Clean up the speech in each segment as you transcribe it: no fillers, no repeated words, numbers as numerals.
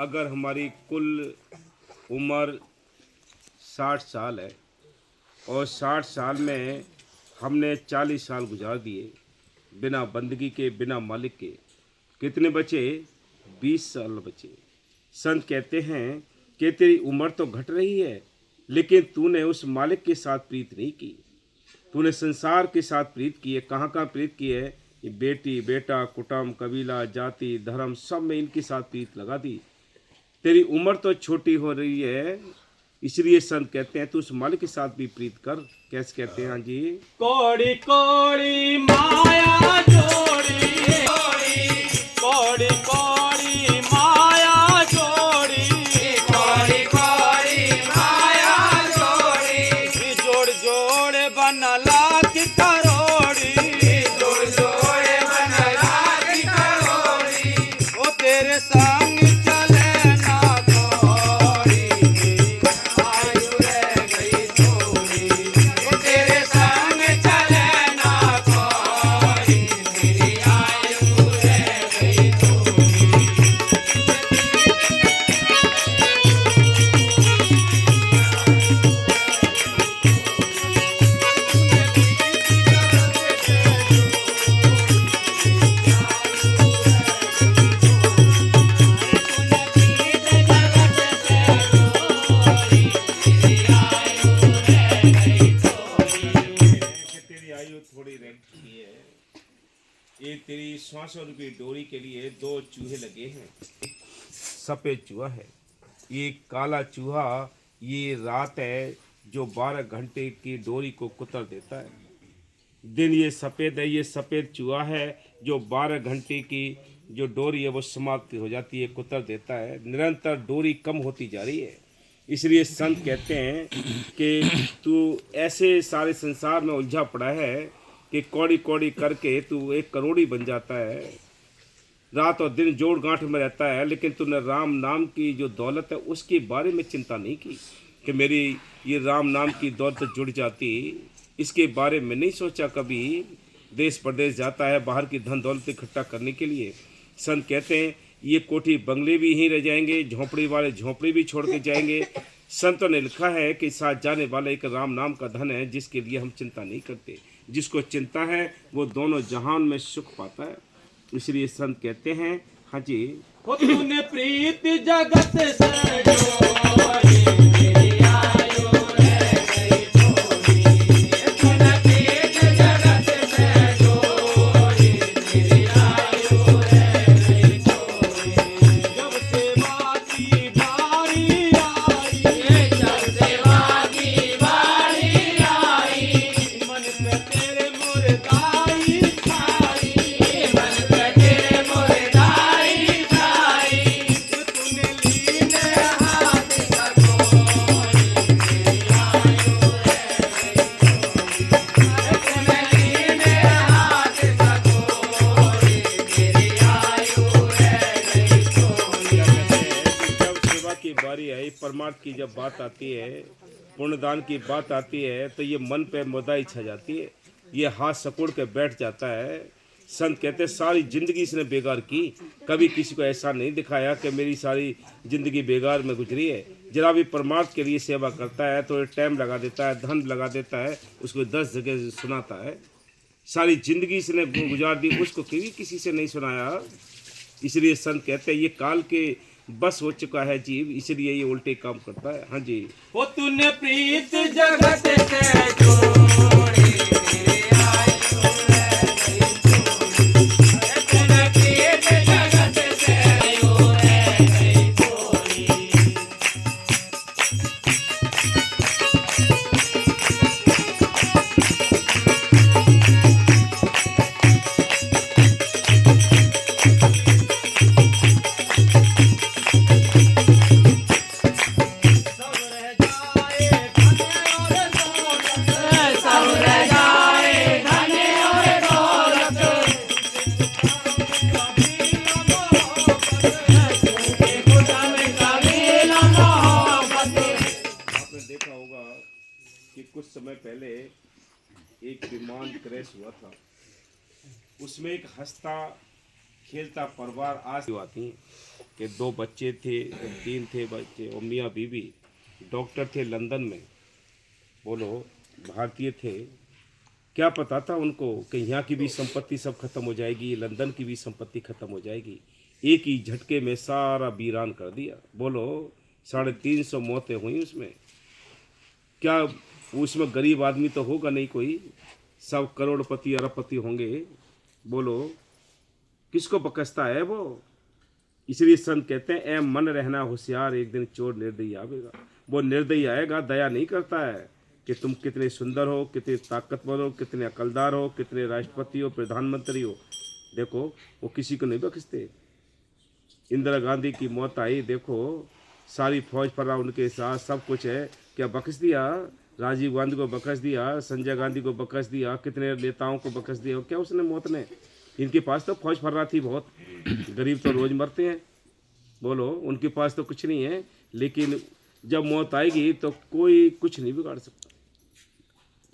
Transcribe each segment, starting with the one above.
अगर हमारी कुल उम्र 60 साल है और 60 साल में हमने 40 साल गुजार दिए बिना बंदगी के, बिना मालिक के, कितने बचे? 20 साल बचे। संत कहते हैं कि तेरी उम्र तो घट रही है, लेकिन तूने उस मालिक के साथ प्रीत नहीं की। तूने संसार के साथ प्रीत की है। कहाँ कहाँ प्रीत की है? ये बेटी, बेटा, कुटुंब, कबीला, जाति, धर्म, सब में इनके साथ प्रीत लगा दी। तेरी उम्र तो छोटी हो रही है, इसलिए संत कहते हैं तू उस मालिक के साथ भी प्रीत कर। कैसे कहते हैं? हाँ जी। कोड़ी कोड़ी माया जोड़ी, कोड़ी कोड़ी माया जोड़ी, कोड़ी कोड़ी माया जोड़ी, जोड़ जोड़ बनला की करोड़ी, जोड़ जोड़ बनला की करोड़ी, ओ तेरे संग चले ना कोड़ी, आयु रह गई थोड़ी, ओ तेरे संग चले ना कोड़ी, मेरी आयु रह गई थोड़ी। तेरी आयु थोड़ी रह चुकी है। ये तेरी श्वासों रूपी डोरी के लिए 2 चूहे लगे हैं। सफेद चूहा है, ये काला चूहा ये रात है जो 12 घंटे की डोरी को कुतर देता है। दिन ये सफ़ेद है, ये सफ़ेद चूहा है जो 12 घंटे की जो डोरी है वो समाप्त हो जाती है, कुतर देता है। निरंतर डोरी कम होती जा रही है। इसलिए संत कहते हैं कि तू ऐसे सारे संसार में उलझा पड़ा है कि कौड़ी कौड़ी करके तू एक करोड़ी बन जाता है। रात और दिन जोड़ गांठ में रहता है, लेकिन तूने राम नाम की जो दौलत है उसके बारे में चिंता नहीं की कि मेरी ये राम नाम की दौलत जुड़ जाती। इसके बारे में नहीं सोचा कभी। देश प्रदेश जाता है बाहर की धन दौलत इकट्ठा करने के लिए। संत कहते हैं ये कोठी बंगले भी यहीं रह जाएंगे, झोंपड़ी वाले झोंपड़ी भी छोड़ के जाएंगे। संतों ने लिखा है कि साथ जाने वाला एक राम नाम का धन है जिसके लिए हम चिंता नहीं करते। जिसको चिंता है वो दोनों जहान में सुख पाता है। इसलिए संत कहते हैं, हाँ जी, ओ तूने प्रीत जगत से जोड़ी, मेरी आयु रह गई थोड़ी, तूने प्रीत जगत से जोड़ी, मेरी आयु रह गई थोड़ी। जब सेवा की बारी आई, जब सेवा की बारी आई, मन पे तेरे मुर्दाई छाई, मन पे तेरे मुर्दाई छाई, तूने लीने हाथ सकोरी, मेरी आयु रह गई थोड़ी, तूने लीने हाथ सकोरी, मेरी आयु रह गई थोड़ी। क्या कहते हैं कि जब सेवा की बारी आई, परमार्थ की जब बात आती है, पुण्यदान की बात आती है, तो ये मन पे मुदाई छा जाती है, ये हाथ सकोड़ के बैठ जाता है। संत कहते हैं सारी जिंदगी इसने बेकार की, कभी किसी को ऐसा नहीं दिखाया कि मेरी सारी जिंदगी बेकार में गुजरी है। जरा भी परमार्थ के लिए सेवा करता है तो टाइम लगा देता है, धन लगा देता है, उसको 10 जगह सुनाता है। सारी जिंदगी इसने गुजार दी, उसको कभी किसी से नहीं सुनाया। इसलिए संत कहते हैं ये काल के बस हो चुका है जीव, इसलिए ये उल्टे काम करता है। हाँ जी। ओ तूने प्रीत जगत से जोड़ी, मेरी आयु रह गई थोड़ी, तूने प्रीत जगत से आयु रह गई थोड़ी। सब रह जाए धन और दौलत, सब रह जाए धन और दौलत, तुमके कुटुंब कबीला मोहब्बत। आपने देखा होगा कि कुछ समय पहले एक विमान क्रैश हुआ था। उसमें एक हंसता खेलता परिवार आज आती हैं कि 2 बच्चे थे, 3 थे बच्चे और मियाँ बीवी डॉक्टर थे लंदन में, बोलो भारतीय थे। क्या पता था उनको कि यहाँ की भी संपत्ति सब खत्म हो जाएगी, लंदन की भी संपत्ति खत्म हो जाएगी। एक ही झटके में सारा वीरान कर दिया। बोलो 350 मौतें हुई उसमें। क्या उसमें गरीब आदमी तो होगा नहीं कोई, सब करोड़पति अरबपति होंगे। बोलो किसको बकसता है वो। इसलिए संत कहते हैं ए मन रहना होशियार, एक दिन चोर निर्दयी आवेगा। वो निर्दयी आएगा, दया नहीं करता है कि तुम कितने सुंदर हो, कितने ताकतवर हो, कितने अकलदार हो, कितने राष्ट्रपति हो, प्रधानमंत्री हो। देखो वो किसी को नहीं बख्शते। इंदिरा गांधी की मौत आई, देखो सारी फौज फर्रा उनके साथ, सब कुछ है, क्या बख्श दिया? राजीव गांधी को बख्श दिया, संजय गांधी को बख्श दिया, कितने नेताओं को बख्श दिया, क्या उसने मौत ने? इनके पास तो फौज फर्रा थी बहुत, गरीब तो रोज मरते हैं। बोलो उनके पास तो कुछ नहीं है, लेकिन जब मौत आएगी तो कोई कुछ नहीं बिगाड़ सकता।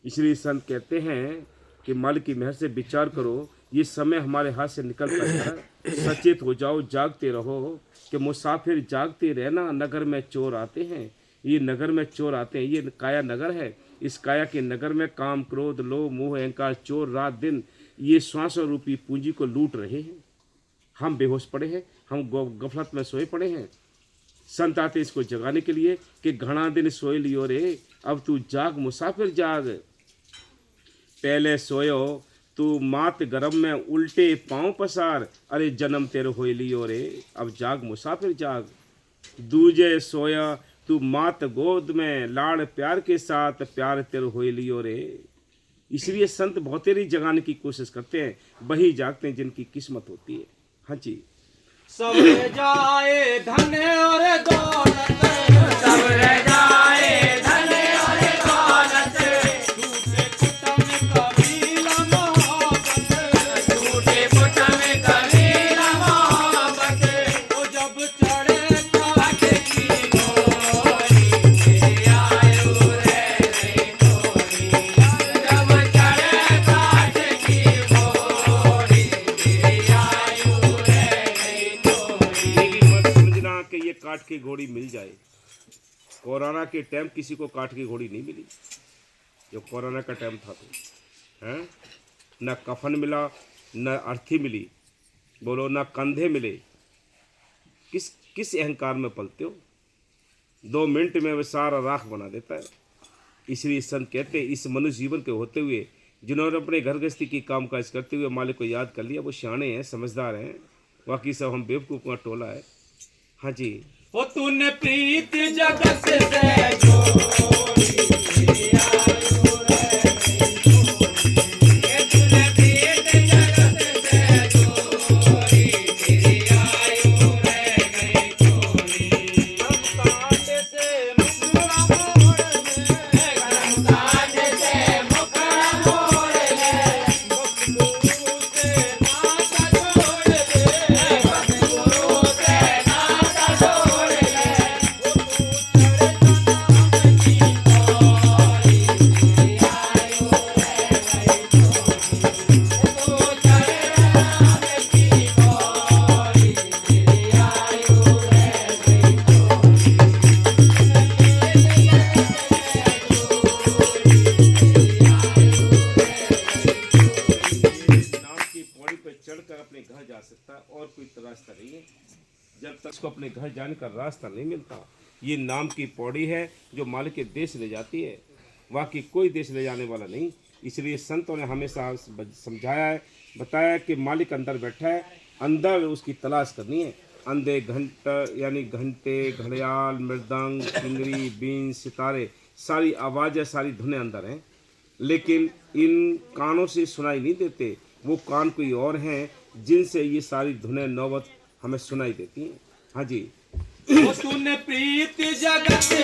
इसलिए संत कहते हैं कि मालिक की मेहर से विचार करो, ये समय हमारे हाथ से निकल पड़ता है। सचेत हो जाओ, जागते रहो कि मुसाफिर जागते रहना, नगर में चोर आते हैं। ये नगर में चोर आते हैं, ये काया नगर है। इस काया के नगर में काम, क्रोध, लोभ, मोह, अहंकार चोर रात दिन ये श्वास रूपी पूंजी को लूट रहे हैं। हम बेहोश पड़े हैं, हम गफलत में सोए पड़े हैं। संत आते इसको जगाने के लिए कि घना दिन सोए लियो रे, अब तू जाग मुसाफिर जाग। पहले सोयो तू मात गरम में उल्टे पांव पसार, अरे जन्म तेरे होए लियो रे, अब जाग मुसाफिर जाग। दूजे सोया तू मात गोद में लाड़ प्यार के साथ, प्यार तेरे होए लियो रे। इसलिए संत बहुतेरी जगाने की कोशिश करते हैं, वही जागते हैं जिनकी किस्मत होती है। हाँ जी। सब रह जाए धन और दौलत, सब रह जाए धन और दौलत, झूठे पुट में कबीला मोहब्बत, झूठे पुट में कबीला मोहब्बत। वो जब चढ़े काठ की डोरी, तेरे आयु रह गई थोड़ी। जब चढ़े काठ की डोरी, तेरी आयु रह गई थोड़ी। लेकिन मत समझना कि ये काठ की घोड़ी मिल जाए। कोरोना के टाइम किसी को काठ की घोड़ी नहीं मिली, जो कोरोना का टाइम था तो हैं, न कफन मिला, न अर्थी मिली, बोलो न कंधे मिले। किस अहंकार में पलते हो? 2 मिनट में वह सारा राख बना देता है। इसलिए संत कहते हैं इस मनुष्य जीवन के होते हुए जिन्होंने अपने घर गृहस्थी की कामकाज करते हुए मालिक को याद कर लिया, वो शाणे हैं, समझदार हैं। बाकी सब हम बेवकूफ़ का टोला है। हाँ जी। वो तूने प्रीत जगत से जोड़ी, तेरी आयु रह गई थोड़ी। ये तूने प्रीत जगत से जोड़ी, तेरी आयु रह गई थोड़ी। हम काट से मुखड़ा मोड़ ले, हम काट से मुखड़ा मोड़ ले, गुरु से नाता जोड़ ले, गुरु से नाता जोड़ ले। नाम की पौड़ी पर चढ़कर अपने घर जा सकता है और कोई रास्ता नहीं है। जब तक उसको अपने घर जाने का रास्ता नहीं मिलता, ये नाम की पौड़ी है जो मालिक के देश ले जाती है, बाकी कोई देश ले जाने वाला नहीं। इसलिए संतों ने हमेशा समझाया है, बताया कि मालिक अंदर बैठा है, अंदर उसकी तलाश करनी है। अंधे घंटा यानी घंटे, घड़ियाल, मृदंग, किंगरी, बीन, सितारे, सारी आवाज़ें, सारी धुनें अंदर हैं, लेकिन इन कानों से सुनाई नहीं देते। वो कान कोई और हैं जिनसे ये सारी धुनें नौबत हमें सुनाई देती हैं। हाँ जी। वो तूने प्रीत जगत से